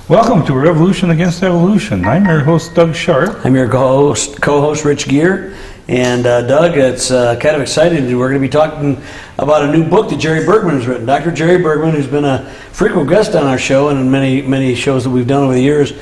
Welcome to Revolution Against Evolution. I'm your host, Doug Sharp. I'm your co-host Rich Gear. And Doug, it's kind of exciting. We're going to be talking about a new book that Jerry Bergman has written. Dr. Jerry Bergman, who's been a frequent guest on our show and in many shows that we've done over the years.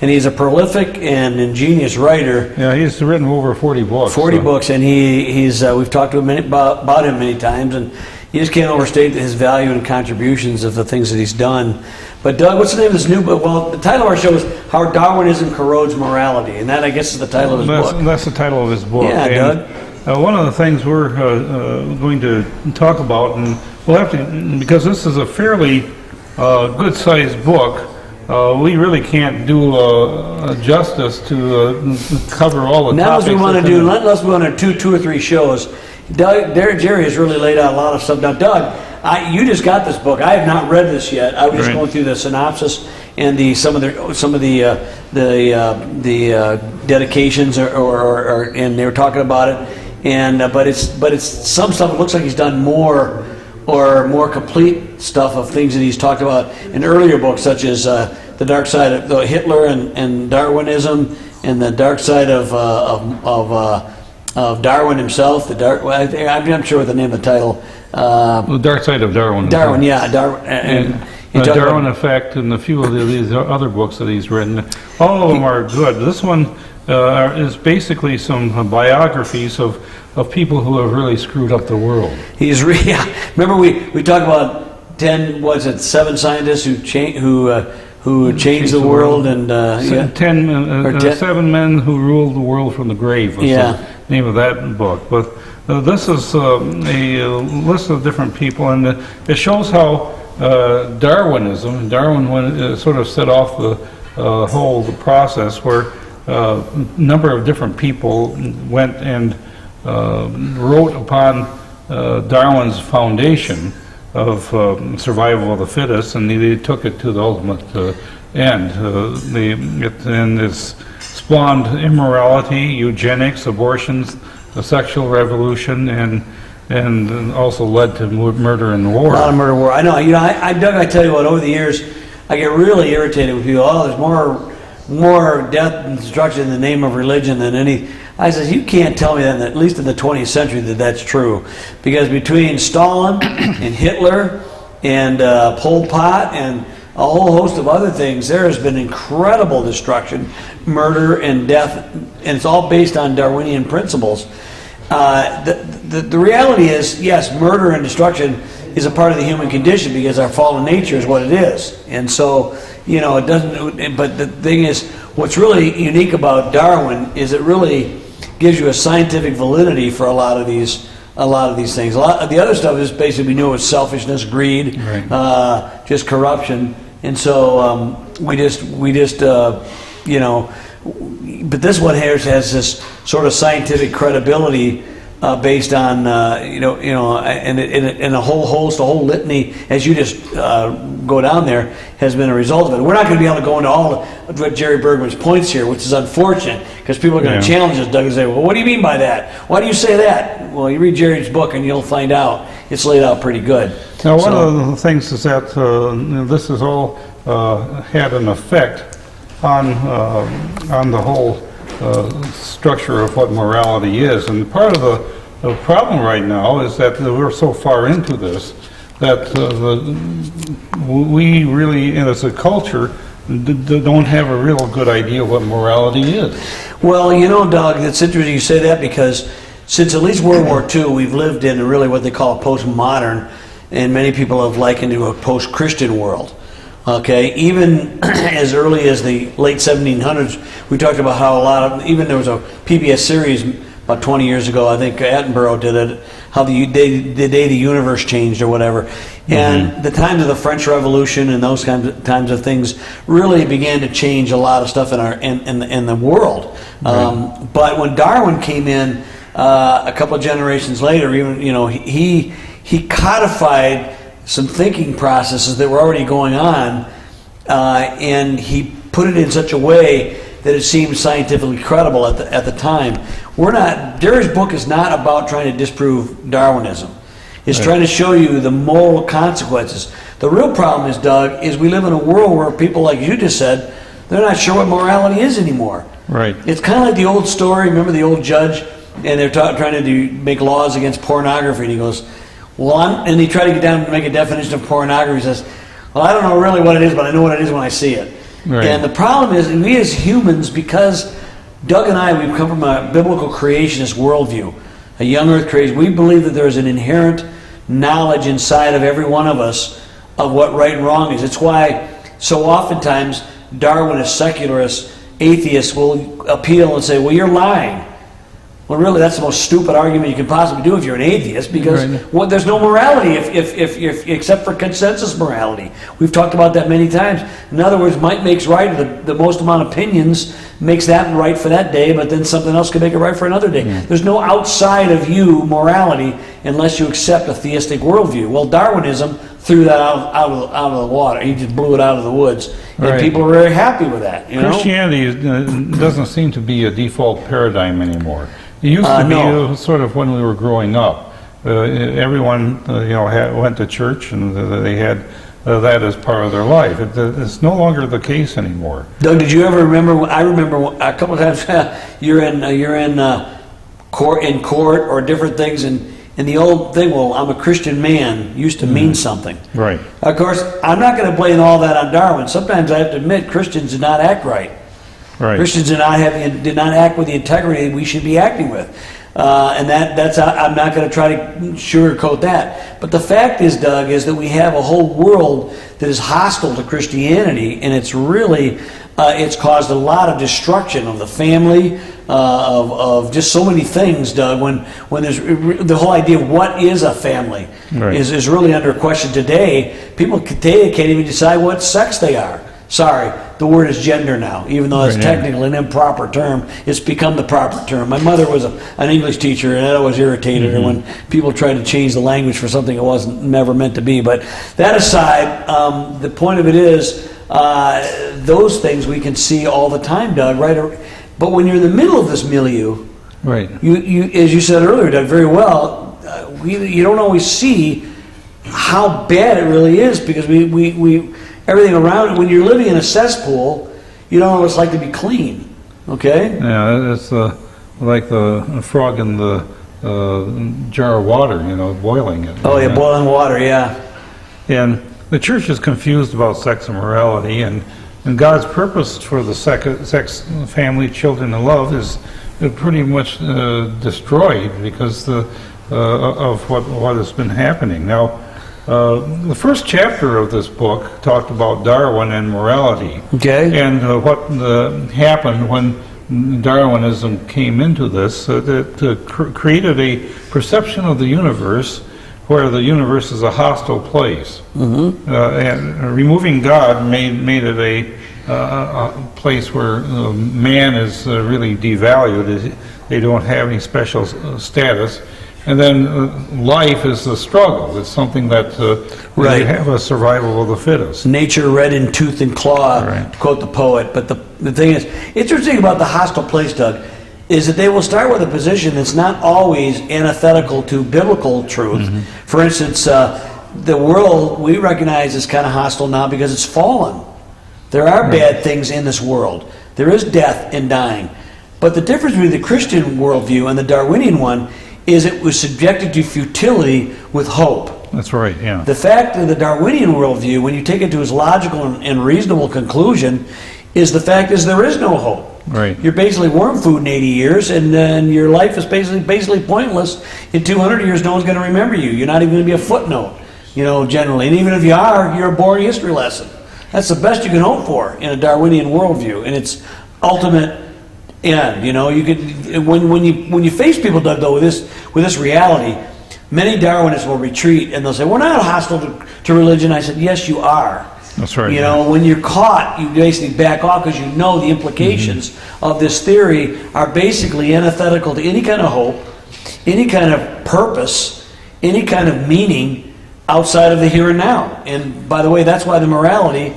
And he's a prolific and ingenious writer. Yeah, he's written over 40 books. 40 books, and we've talked to him about him many times, and you just can't overstate his value and contributions of the things that he's done. But Doug, what's the name of this new book? Well, the title of our show is How Darwinism Corrodes Morality, and that, I guess, is the title of his book. That's the title of his book. Yeah, and, Doug. One of the things we're going to talk about, and we'll have to, because this is a fairly good-sized book, we really can't do justice to cover all the topics. Unless we want to do two or three shows. Jerry has really laid out a lot of stuff. Now, Doug, you just got this book. I have not read this yet. I was just going through the synopsis and some of the dedications, and they were talking about it. And but it's some stuff. It looks like he's done more complete stuff of things that he's talked about in earlier books, such as the dark side of Hitler and Darwinism, and the dark side of Darwin himself. I'm not sure what the name of the title. The Dark Side of Darwin. Darwin, yeah, Darwin. And Darwin Effect, and a few of these other books that he's written. All of them are good. This one is basically some biographies of people who have really screwed up the world. Remember we talked about 7 scientists who changed the world, and 7 men who ruled the world from the grave was the name of that book. But this is a list of different people, and it shows how Darwin sort of set off the process where a number of different people went and wrote upon Darwin's foundation of survival of the fittest, and they took it to the ultimate end. And it's spawned immorality, eugenics, abortions, the sexual revolution, and also led to murder and war. A lot of murder and war. I know. Doug, I tell you what, over the years, I get really irritated with people. Oh, there's more death and destruction in the name of religion than any. I says, you can't tell me that, at least in the 20th century, that's true. Because between Stalin and Hitler and Pol Pot and a whole host of other things, there has been incredible destruction, murder, and death, and it's all based on Darwinian principles. The reality is, yes, murder and destruction is a part of the human condition because our fallen nature is what it is. And so, it doesn't, but the thing is, what's really unique about Darwin is it really gives you a scientific validity for a lot of these things. A lot of the other stuff is basically, we knew it was selfishness, greed, just corruption, and so we just but this one here has this sort of scientific credibility based on and a whole litany, as you just go down there, has been a result of it. We're not going to be able to go into all of Jerry Bergman's points here, which is unfortunate, because people are going to challenge us, Doug, and say, well, what do you mean by that? Why do you say that? Well, you read Jerry's book and you'll find out. It's laid out pretty good. Now, one of the things is that this has all had an effect on the whole structure of what morality is, and part of the problem right now is that we're so far into this that we really, as a culture, don't have a real good idea what morality is. Well, Doug, it's interesting you say that, because since at least World War II, we've lived in really what they call a postmodern, and many people have likened to a post-Christian world. Okay, even as early as the late 1700s, we talked about how even there was a PBS series about 20 years ago, I think Attenborough did it, how the day the universe changed or whatever. And the times of the French Revolution and those times of things really began to change a lot of stuff in the world. But when Darwin came in a couple of generations later, even he codified some thinking processes that were already going on, and he put it in such a way that it seemed scientifically credible at the time. Jerry's book is not about trying to disprove Darwinism. is trying to show you the moral consequences. The real problem is, Doug, is we live in a world where people, like you just said, they're not sure what morality is anymore. Right. It's kind of like the old story. Remember the old judge, and they're trying to make laws against pornography, and he goes, well, and he tried to get down and make a definition of pornography. He says, well, I don't know really what it is, but I know what it is when I see it. Right. And the problem is, we as humans, because Doug and I, we've come from a biblical creationist worldview, a young earth creation, we believe that there is an inherent knowledge inside of every one of us of what right and wrong is. It's why so oftentimes Darwinists, secularists, atheists will appeal and say, well, you're lying. Well, really, that's the most stupid argument you can possibly do if you're an atheist, because there's no morality if except for consensus morality. We've talked about that many times. In other words, might makes right. The most amount of opinions makes that right for that day, but then something else can make it right for another day. There's no outside of you morality unless you accept a theistic worldview. Well, Darwinism threw that out of the water. He just blew it out of the woods. And people are very happy with that. Christianity doesn't seem to be a default paradigm anymore. It used to be sort of when we were growing up. Everyone went to church, and they had that as part of their life. It's no longer the case anymore. Doug, did you ever remember? I remember a couple of times you're in court or different things, and the old thing, well, I'm a Christian man, used to mean something. Right. Of course, I'm not going to blame all that on Darwin. Sometimes I have to admit Christians did not act right. Right. Christians did not act with the integrity we should be acting with, and that's I'm not going to try to sugarcoat that. But the fact is, Doug, is that we have a whole world that is hostile to Christianity, and it's really it's caused a lot of destruction of the family, of just so many things, Doug. When there's the whole idea of what is a family is really under question today. People today can't even decide what sex they are. Sorry, the word is gender now, even though it's technically an improper term. It's become the proper term. My mother was an English teacher, and that always irritated her when people tried to change the language for something it wasn't never meant to be. But that aside, the point of it is those things we can see all the time, Doug. Right? But when you're in the middle of this milieu, you as you said earlier, Doug, very well, you don't always see how bad it really is, because we everything around it. When you're living in a cesspool, you don't know what it's like to be clean. Okay? Yeah, it's like the frog in the jar of water, boiling it. Oh, yeah, boiling water, yeah. And the church is confused about sex and morality, and God's purpose for the sex, family, children, and love is pretty much destroyed because of what has been happening. Now, the first chapter of this book talked about Darwin and morality, and what happened when Darwinism came into this. It created a perception of the universe where the universe is a hostile place, and removing God made it a place where man is really devalued. They don't have any special status. And then life is the struggle. It's something that you have a survival of the fittest. Nature red in tooth and claw, to quote the poet. But the thing is, interesting about the hostile place, Doug, is that they will start with a position that's not always antithetical to biblical truth. For instance, the world we recognize is kind of hostile now because it's fallen. There are bad things in this world. There is death and dying. But the difference between the Christian worldview and the Darwinian one is it was subjected to futility with hope. That's right, yeah. The fact of the Darwinian worldview, when you take it to its logical and reasonable conclusion, is the fact is there is no hope. Right. You're basically worm food in 80 years, and then your life is basically pointless. In 200 years, no one's going to remember you. You're not even going to be a footnote, generally. And even if you are, you're a boring history lesson. That's the best you can hope for in a Darwinian worldview, and it's ultimate end. You could when you face people, Doug, though, with this reality, many Darwinists will retreat and they'll say, "We're not hostile to religion." I said, "Yes, you are." That's right. When you're caught, you basically back off because you know the implications of this theory are basically antithetical to any kind of hope, any kind of purpose, any kind of meaning outside of the here and now. And by the way, that's why the morality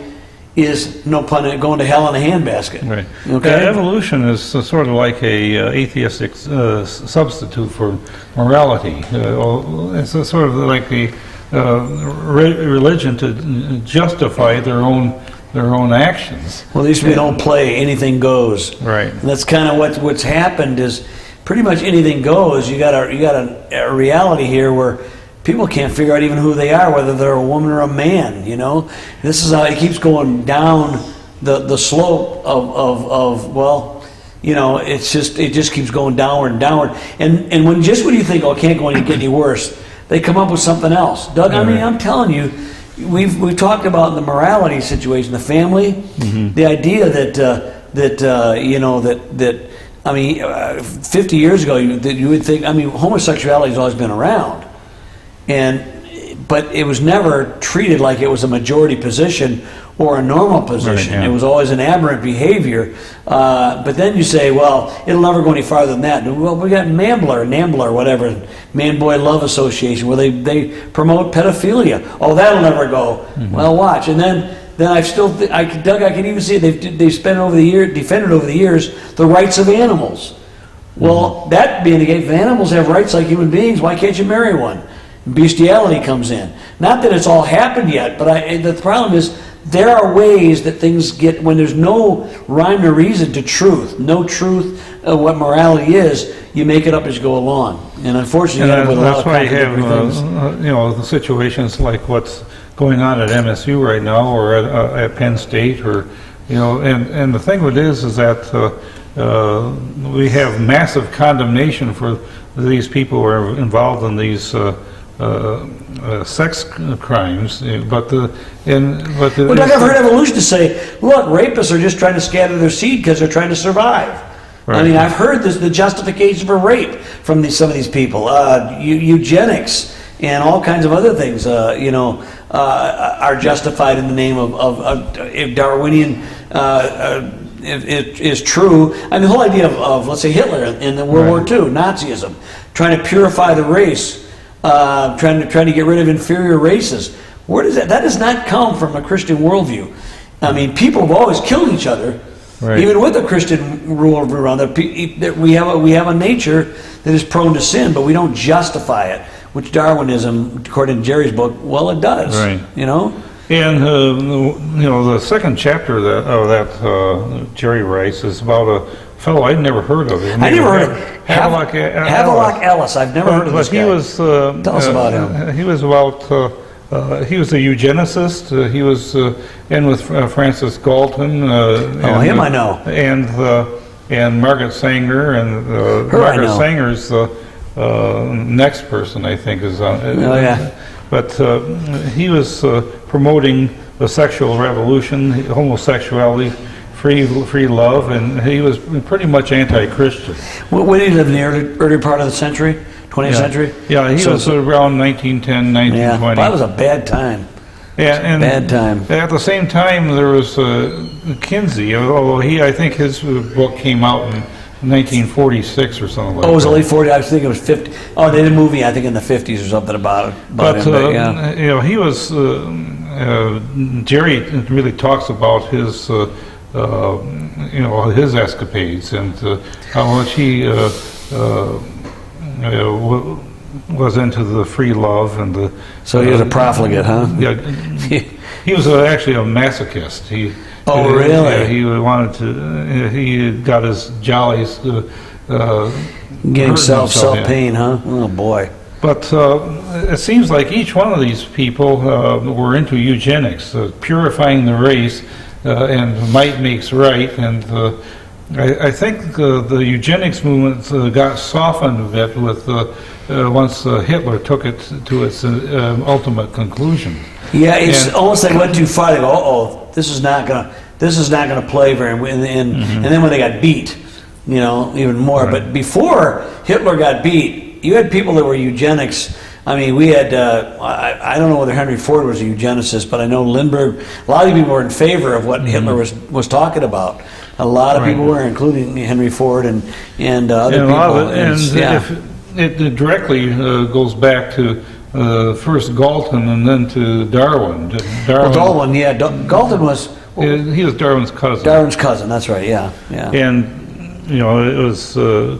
is, no pun, going to hell in a handbasket. Right. Okay? Evolution is sort of like a atheistic substitute for morality. It's a sort of like a religion to justify their own actions. Well, at least we don't play anything goes. Right. And that's kind of what's happened is pretty much anything goes. You got a reality here where people can't figure out even who they are, whether they're a woman or a man, you know. This is how it keeps going down the slope of well, you know, it just keeps going downward and downward. And when you think, oh, it can't go get any worse, they come up with something else. Doug, I mean, I'm telling you, we've talked about the morality situation, the family, the idea that you know, that I mean, 50 years ago, you would think, I mean, homosexuality has always been around. But it was never treated like it was a majority position or a normal position. Right, yeah. It was always an aberrant behavior. But then you say, well, it'll never go any farther than that. Well, we got NAMBLA, whatever, Man-Boy Love Association, where they promote pedophilia. Oh, that'll never go. Well, watch. And then I can even see they've spent defended over the years the rights of animals. Well, that being the case, if animals have rights like human beings, why can't you marry one? Bestiality comes in. Not that it's all happened yet, but the problem is there are ways that things get, when there's no rhyme or reason to truth, no truth of what morality is, you make it up as you go along. And unfortunately, that's why you have you know, the situations like what's going on at MSU right now, or at Penn State, or you know, and the thing with it is that we have massive condemnation for these people who are involved in these sex crimes, but well, I've heard evolution to say, look, rapists are just trying to scatter their seed because they're trying to survive. Right. I mean, I've heard the justification for rape from some of these people, eugenics and all kinds of other things, you know, are justified in the name of if Darwinian is true. I mean, the whole idea of let's say Hitler in the World War II, Nazism, trying to purify the race. Trying to get rid of inferior races. Where does that does not come from a Christian worldview. I mean, people have always killed each other, even with a Christian rule around that. We have a nature that is prone to sin, but we don't justify it, which Darwinism, according to Jerry's book, well, it does. Right. You know. And you know, the second chapter that Jerry writes is about a fellow I'd never heard of. I never heard of Havelock Ellis. I've never heard of this guy. He was, tell us about him. He was he was a eugenicist. He was in with Francis Galton. Him I know. And Margaret Sanger, and Margaret Sanger's next person, I think, is on. Oh yeah. But he was promoting the sexual revolution, homosexuality, free love, and he was pretty much anti-Christian. When did he live in the early part of the century, 20th century? Yeah, he was around 1910, 1920. Yeah, that was a bad time. Yeah, and bad time. At the same time, there was Kinsey, although I think his book came out in 1946 or something like that. Oh, it was the late 40s. I was thinking it was 50. Oh, they did a movie, I think, in the 50s or something about him. But you know, he was, Jerry really talks about his, you know, his escapades and how much he was into the free love and the. So he was a profligate, huh? Yeah, he was actually a masochist. Oh, really? Yeah, he wanted to. He got his jollies. Getting self-pain, huh? Oh boy. But it seems like each one of these people were into eugenics, purifying the race, and might makes right. And I think the eugenics movement got softened a bit with once Hitler took it to its ultimate conclusion. Yeah, it's almost like went too far. They go, "Uh-oh, this is not gonna play very." And then when they got beat, you know, even more. Right. But before Hitler got beat, you had people that were eugenics. I mean, we had, I don't know whether Henry Ford was a eugenicist, but I know Lindbergh, a lot of people were in favor of what Hitler was talking about. A lot of people were, including Henry Ford and other people. It directly goes back to first Galton and then to Darwin. Well, Darwin, yeah. Galton was He was Darwin's cousin. Darwin's cousin, that's right, yeah. And, you know, it was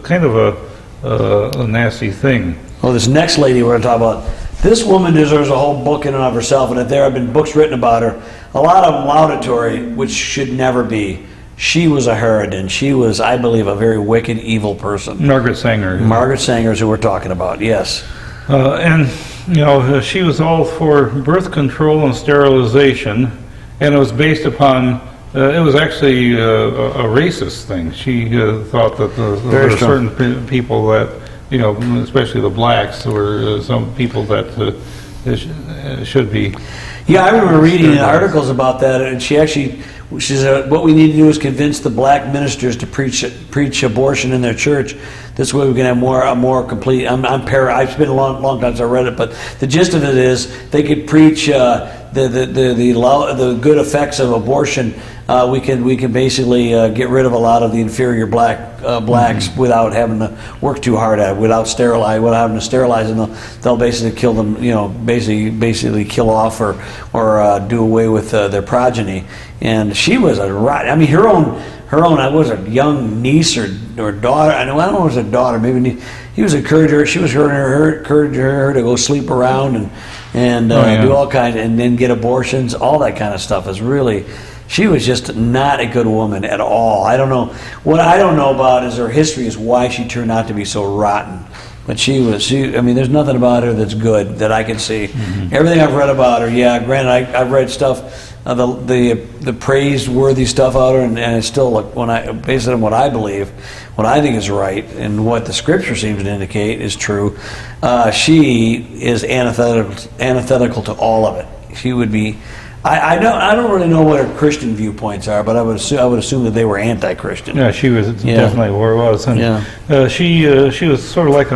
kind of a nasty thing. Well, this next lady we're going to talk about, this woman deserves a whole book in and of herself, and if there have been books written about her, a lot of them laudatory, which should never be. She was a harridan. She was, I believe, a very wicked, evil person. Margaret Sanger. Margaret Sanger is who we're talking about, yes. And, you know, she was all for birth control and sterilization, and it was based upon, it was actually a racist thing. She thought that there were certain people that, you know, especially the blacks, were some people that should be. Yeah, I remember reading articles about that, and she said, what we need to do is convince the black ministers to preach abortion in their church. This way we can have a more complete. I've been a long time since I read it, but the gist of it is they could preach the good effects of abortion. We can basically get rid of a lot of the inferior blacks without having to work too hard at it, without having to sterilize them. They'll basically kill them, you know, basically kill off or do away with their progeny. And she was her own I was a young niece or daughter. I don't know if it was a daughter, maybe he was encouraging her. She was encouraging her to go sleep around and do all kinds, and then get abortions. All that kind of stuff is really. She was just not a good woman at all. I don't know. What I don't know about is her history, is why she turned out to be so rotten. But I mean, there's nothing about her that's good that I can see. Mm-hmm. Everything I've read about her, yeah, granted, I've read stuff, the praiseworthy stuff out of her, and it's still, when I base it on what I believe, what I think is right, and what the scripture seems to indicate is true, she is antithetical to all of it. She would be. I don't really know what her Christian viewpoints are, but I would assume that they were anti-Christian. Yeah, she was definitely where it was, and she was sort of like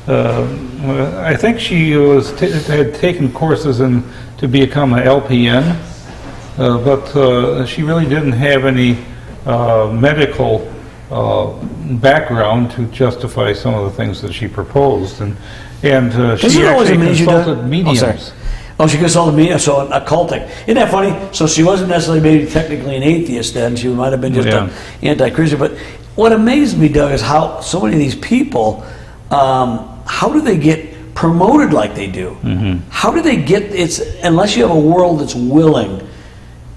I think she had taken courses to become an LPN, but she really didn't have any medical background to justify some of the things that she proposed, and she actually consulted mediums. Oh, she consulted me, so occultic. Isn't that funny? So she wasn't necessarily maybe technically an atheist then. She might have been just an anti-Christian. But what amazed me, Doug, is how so many of these people, how do they get promoted like they do? Mm-hmm. How do they get, unless you have a world that's willing.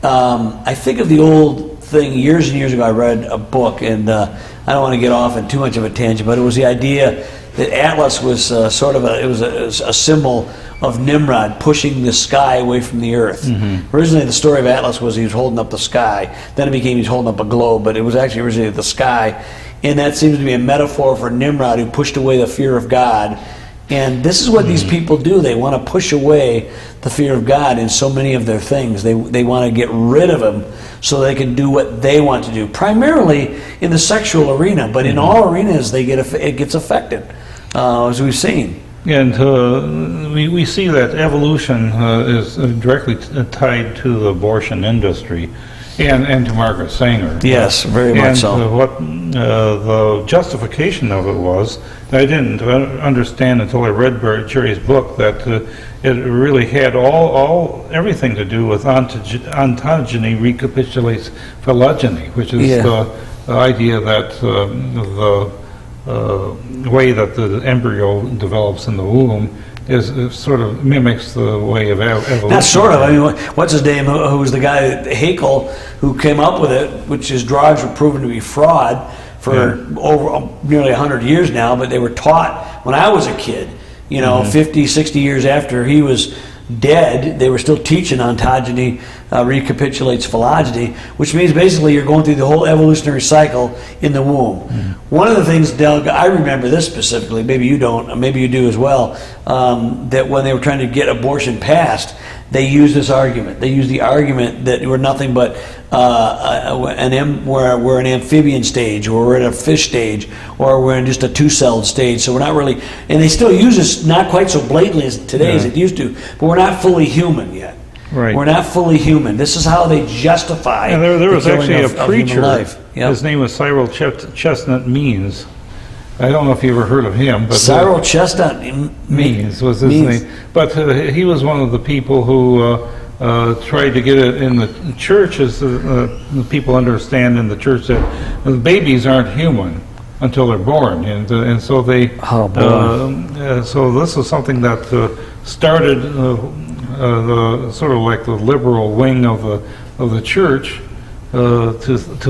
I think of the old thing, years and years ago I read a book, and I don't want to get off in too much of a tangent, but it was the idea that Atlas was sort of a symbol of Nimrod pushing the sky away from the earth. Mm-hmm. Originally the story of Atlas was he was holding up the sky, then it became he's holding up a globe, but it was actually originally the sky, and that seems to be a metaphor for Nimrod, who pushed away the fear of God. And this is what these people do. They want to push away the fear of God in so many of their things. They want to get rid of him so they can do what they want to do, primarily in the sexual arena, but in all arenas it gets affected, as we've seen. And we see that evolution is directly tied to the abortion industry and to Margaret Sanger. Yes, very much so. And what the justification of it was, I didn't understand until I read Jerry's book, that it really had everything to do with ontogeny recapitulates phylogeny, which is the idea that the way that the embryo develops in the womb is sort of mimics the way of evolution. Not sort of. I mean, what's his name? Who was the guy, Haeckel, who came up with it, which his drawings were proven to be fraud for over nearly 100 years now, but they were taught when I was a kid, 50, 60 years after he was dead, they were still teaching ontogeny recapitulates phylogeny, which means basically you're going through the whole evolutionary cycle in the womb. Mm-hmm. One of the things, Doug, I remember this specifically, maybe you don't, maybe you do as well, that when they were trying to get abortion passed, they used this argument. They used the argument that we're nothing but we're an amphibian stage, or we're in a fish stage, or we're in just a two-celled stage. So we're not really, and they still use this not quite so blatantly as today as it used to, but we're not fully human yet. Right. We're not fully human. This is how they justify. And there was actually a preacher. Yep. His name was Cyril Chestnut Means. I don't know if you ever heard of him, but Cyril Chestnut Means was his name. But he was one of the people who tried to get it in the church, as the people understand in the church that the babies aren't human until they're born, and so they. Oh, boy. So this is something that started the sort of like the liberal wing of the church to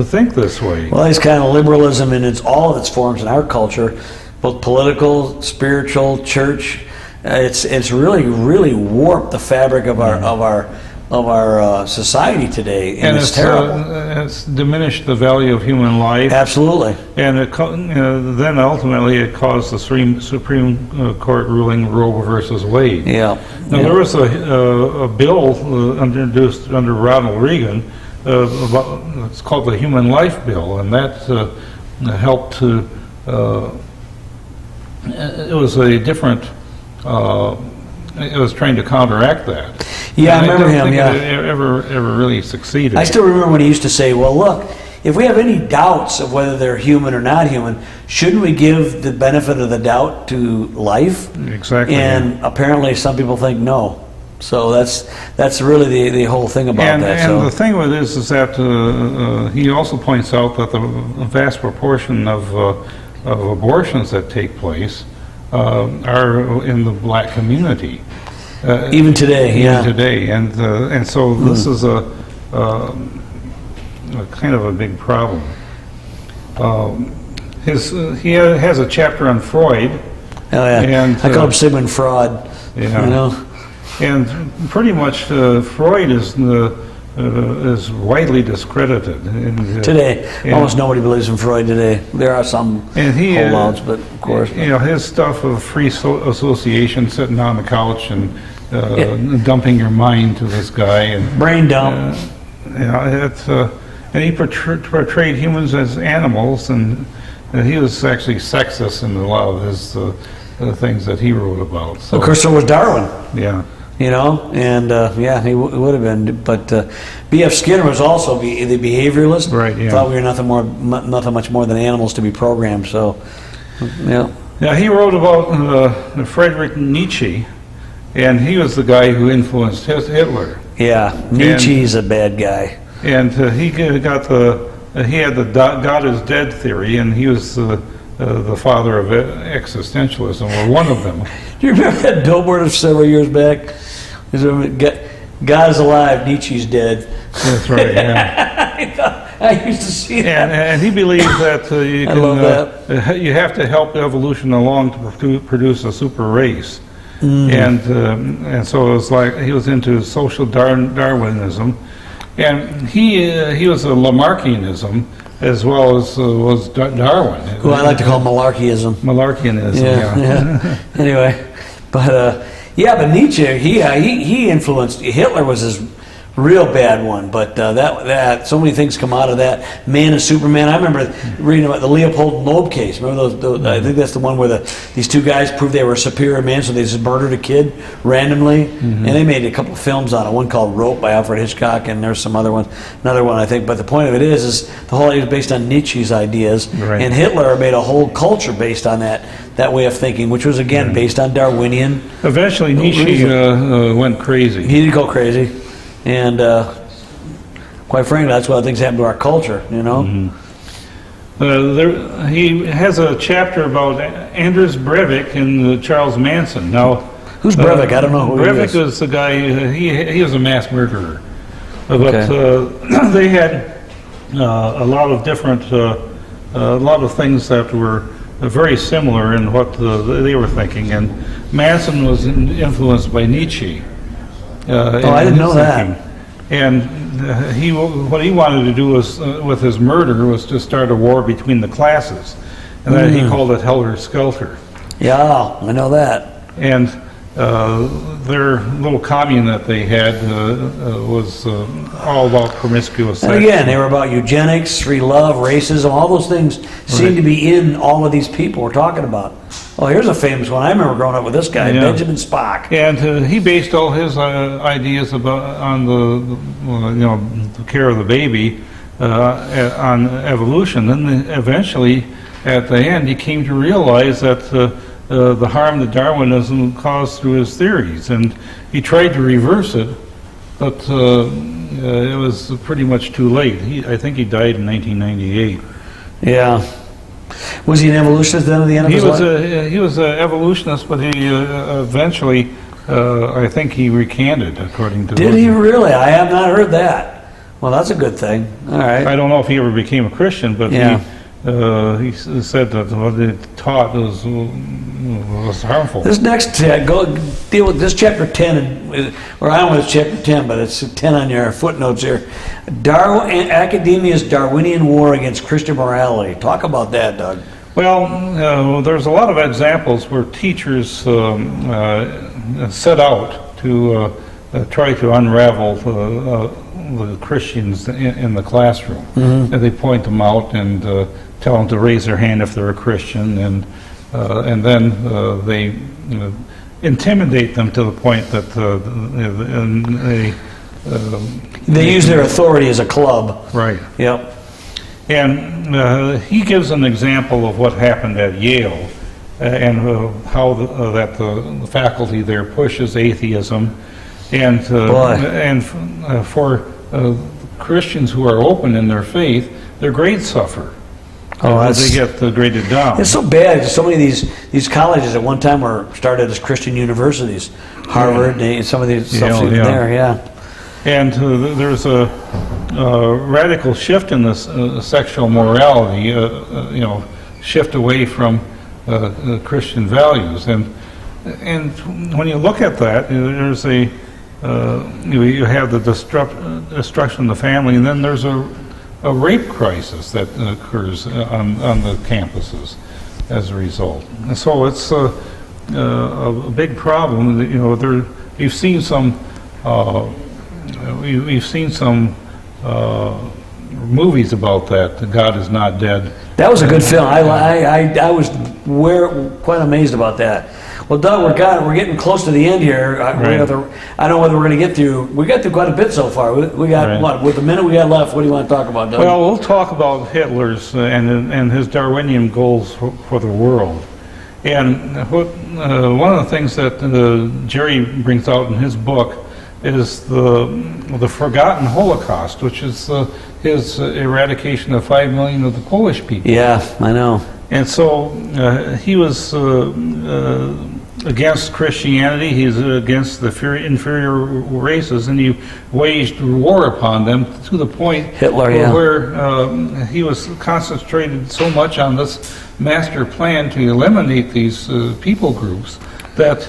think this way. Well, it's kind of liberalism in all of its forms in our culture, both political, spiritual, church. It's really warped the fabric of our society today, and it's terrible. It's diminished the value of human life. Absolutely. And then ultimately it caused the Supreme Court ruling Roe versus Wade. Yeah. Now there was a bill introduced under Ronald Reagan. It's called the Human Life Bill, and that helped to. It was a different. It was trying to counteract that. Yeah, and I remember him. It Yeah, ever really succeeded. I still remember when he used to say, "Well, look, if we have any doubts of whether they're human or not human, shouldn't we give the benefit of the doubt to life?" Exactly. And apparently, some people think no. So that's really the whole thing about that. And the thing with this is that he also points out that the vast proportion of abortions that take place are in the black community. Even today, even today, and so this is a kind of a big problem. He has a chapter on Freud. Oh yeah, and I call him Sigmund Freud. Yeah, you know, and pretty much Freud is widely discredited today. Almost nobody believes in Freud today. There are some holdouts, but of course, his stuff of free association, sitting on the couch and dumping your mind to this guy, and brain dump. And he portrayed humans as animals, and he was actually sexist in a lot of his things that he wrote about. So, of course, so was Darwin. Yeah. You know, and he would have been. But B.F. Skinner was also the behavioralist. Right. Yeah. Thought we were nothing much more than animals to be programmed. So, yeah. Yeah, he wrote about Friedrich Nietzsche, and he was the guy who influenced Hitler. Yeah, Nietzsche's a bad guy. And he had the God is dead theory, and he was the father of existentialism, or one of them. Do you remember that billboard several years back? God is alive, Nietzsche's dead. That's right, yeah. I used to see that. And he believed that you have to help evolution along to produce a super race. And so it was like he was into social Darwinism. And he was a Lamarckianism as well as was Darwin. Who I like to call malarkeyism. Malarkeyism, yeah. Anyway, but Nietzsche, he influenced. Hitler was his real bad one, but that so many things come out of that. Man and Superman. I remember reading about the Leopold Loeb case. Remember those I think that's the one where these two guys proved they were a superior man, so they just murdered a kid randomly, and they made a couple of films on it. One called Rope by Alfred Hitchcock, and there's another one I think. But the point of it is the whole idea is based on Nietzsche's ideas, right. And Hitler made a whole culture based on that way of thinking, which was again based on Darwinian. Eventually, Nietzsche went crazy. He did go crazy. And quite frankly, that's what things happen to our culture, you know. He has a chapter about Anders Breivik and Charles Manson. Now, who's Breivik? I don't know who Breivik he is. was the guy. He was a mass murderer, but they had a lot of different, a lot of things that were very similar in what they were thinking. And Manson was influenced by Nietzsche. I didn't know that. And what he wanted to do was, with his murder, was to start a war between the classes, and that he called it Helter Skelter. Yeah, I know that. And their little commune that they had was all about promiscuous sex. And again, they were about eugenics, free love, racism, all those things seem to be in all of these people we're talking about. Oh, here's a famous one. I remember growing up with this guy, Benjamin Spock. And he based all his ideas on the care of the baby on evolution. And then eventually, at the end, he came to realize that the harm that Darwinism caused through his theories, and he tried to reverse it but it was pretty much too late. I think he died in 1998. Yeah. Was he an evolutionist then at the end of his life? He was an evolutionist, but he eventually, I think he recanted, according to... Did he really? I have not heard that. Well, that's a good thing. All right. I don't know if he ever became a Christian, but Yeah. he said that what they taught was harmful. This next, go deal with this chapter 10, or I don't know if it's chapter 10, but it's 10 on your footnotes here. Academia's Darwinian war against Christian morality. Talk about that, Doug. Well, there's a lot of examples where teachers set out to try to unravel the Christians in the classroom. Mm-hmm. And they point them out and tell them to raise their hand if they're a Christian, and then they intimidate them to the point that they use their authority as a club. Right. Yep. And he gives an example of what happened at Yale and how that the faculty there pushes atheism, and for Christians who are open in their faith, their grades suffer. They get graded down. It's so bad. So many of these colleges at one time were started as Christian universities. Harvard, and some of these stuff there, yeah. And there's a radical shift in this sexual morality, shift away from Christian values. And when you look at that, there's you have the destruction of the family, and then there's a rape crisis that occurs on the campuses as a result. And so it's a big problem. We've seen some movies about that. God is not dead. That was a good film. I was quite amazed about that. Well, Doug, we're getting close to the end here. I don't know whether we're going to get through. We got through quite a bit so far. We got what? With the minute we got left, what do you want to talk about, Doug? Well, we'll talk about Hitler's and his Darwinian goals for the world. And one of the things that Jerry brings out in his book is the forgotten Holocaust, which is his eradication of 5 million of the Polish people. Yeah, I know. And so he was against Christianity. He's against the inferior races, and he waged war upon them to the point where he was concentrated so much on this master plan to eliminate these people groups that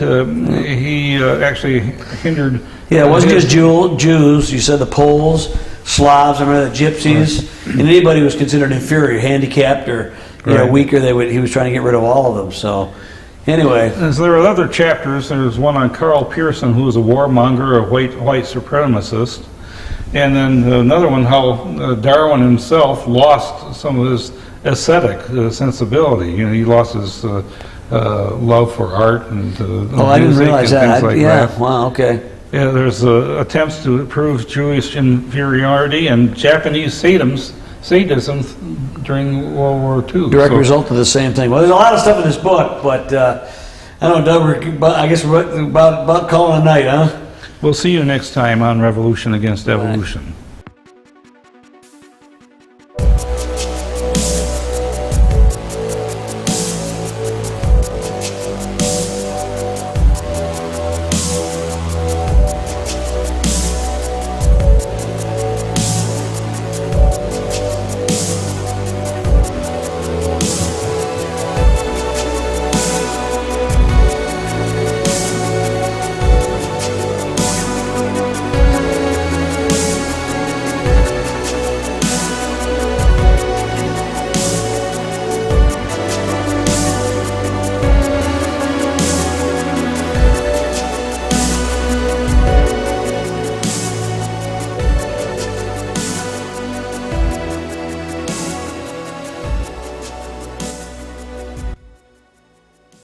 he actually hindered. Yeah, it wasn't just Jews. You said the Poles, Slavs, I remember the Gypsies, and anybody who was considered inferior, handicapped, or weaker. He was trying to get rid of all of them. So, anyway, so there are other chapters. There's one on Carl Pearson, who was a warmonger, a white supremacist, and then another one how Darwin himself lost some of his aesthetic sensibility. He lost his love for art and I didn't realize that. Things like that. Wow, okay. Yeah, there's attempts to prove Jewish inferiority and Japanese sadism during World War II. Direct result of the same thing. Well, there's a lot of stuff in this book, but I don't know, Doug, I guess we're about calling it a night, huh? We'll see you next time on Revolution Against Evolution.